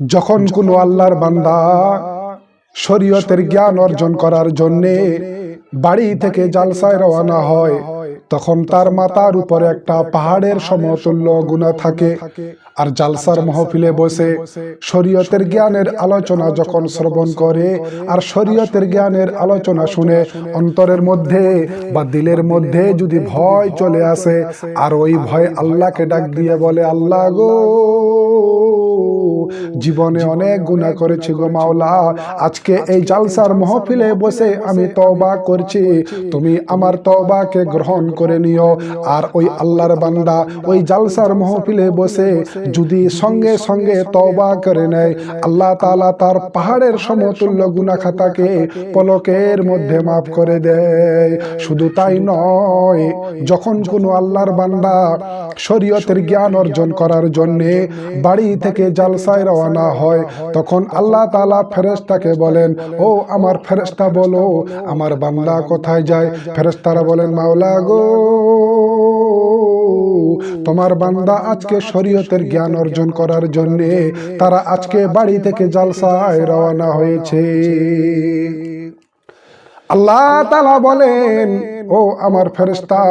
যখন কোনো আল্লাহর বান্দা শরীয়তের জ্ঞান অর্জন করার জন্যে বাড়ি থেকে জালসায় রওনা হয়, তখন তার মাথার উপরে একটা পাহাড়ের সমতুল্য গুনাহ থাকে। আর জালসার মাহফিলে বসে শরীয়তের জ্ঞানের আলোচনা যখন শ্রবণ করে আর শরীয়তের জ্ঞানের আলোচনা শুনে অন্তরের মধ্যে বা দিলের মধ্যে যদি ভয় চলে আসে আর ওই ভয় আল্লাহকে ডাক দিয়ে বলে, আল্লাহ গো, জীবনে অনেক গুনাহ করেছি গো মাওলা, আজকে এই জালসার মাহফিলে বসে আমি তওবা করছি, তুমি আমার তওবাকে গ্রহণ করে নিও। আর ওই আল্লাহর বান্দা ওই জালসার মাহফিলে বসে যদি সঙ্গে সঙ্গে তওবা করে নেয়, আল্লাহ তাআলা তার পাহাড়ের সমতুল্য গুনাহ খাতাকে পলকের মধ্যে মাফ করে দেয়। শুধু তাই নয়, যখন কোনো আল্লাহর বান্দা শরীয়তের জ্ঞান অর্জন করার জন্যে বাড়ি থেকে জালসায় রওনা হয়, তখন আল্লাহ তাআলা ফেরেশতাকে বলেন, ও আমার ফেরেশতা বলো আমার বান্দা কোথায় যায়। ফেরেশতারা বলেন, মাওলা গো, তোমার বান্দা আজকে শরীয়তের জ্ঞান অর্জন করার জন্য তারা আজকে বাড়ি থেকে জালসায় রওনা হয়েছে। আল্লাহ তাআলা বলেন, ও আমার ফেরেশতা,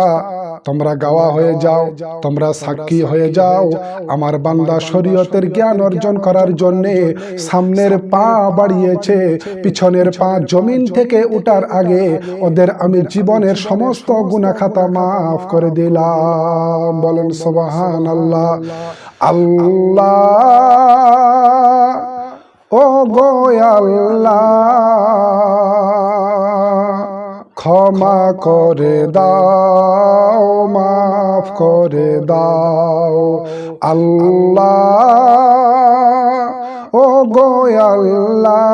তোমরা গাওয়া হয়ে যাও, তোমরা সাক্ষী হয়ে যাও, আমার বান্দা শরীয়তের জ্ঞান অর্জন করার জন্য সামনের পা বাড়িয়েছে, পিছনের পা জমিন থেকে উঠার আগে ওদের আমি জীবনের সমস্ত গুনাহ খাতা মাফ করে দিলাম। বলেন সুবহানাল্লাহ। আল্লাহ, ও গো আল্লাহ, ক্ষমা করে দাও, মাফ করে দাও। আল্লাহ, ও গো আল্লাহ,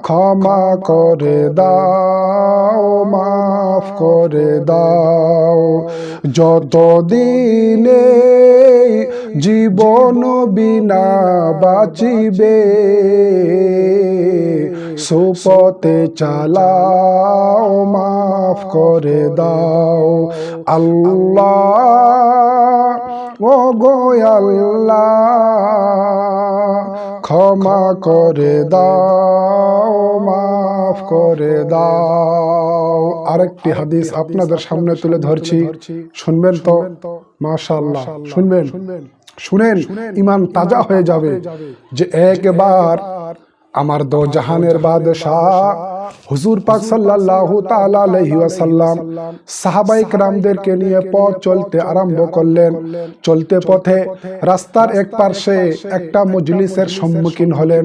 ক্ষমা করে দাও, মাফ করে দাও। যতদিনে জীবন বিনা বাঁচিবে, সুপথে চালাও, মাফ করে দাও। আল্লাহ, ও গো আল্লাহ, ক্ষমা করে দাও, মাফ করে দাও। আরেকটি হাদিস আপনাদের সামনে তুলে ধরছি, শুনবেন তো? মাশাআল্লাহ, শুনবেন, শুনেন, ইমান তাজা হয়ে যাবে। যে একবার আমার দো জাহানের বাদশাহ হুজুর পাক সাল্লাল্লাহু তাআলা আলাইহি ওয়াসাল্লাম সাহাবায়ে কেরামদেরকে নিয়ে পথ চলতে আরম্ভ করলেন। চলতে পথে রাস্তার এক পাশে একটা মজলিসের সম্মুখীন হলেন।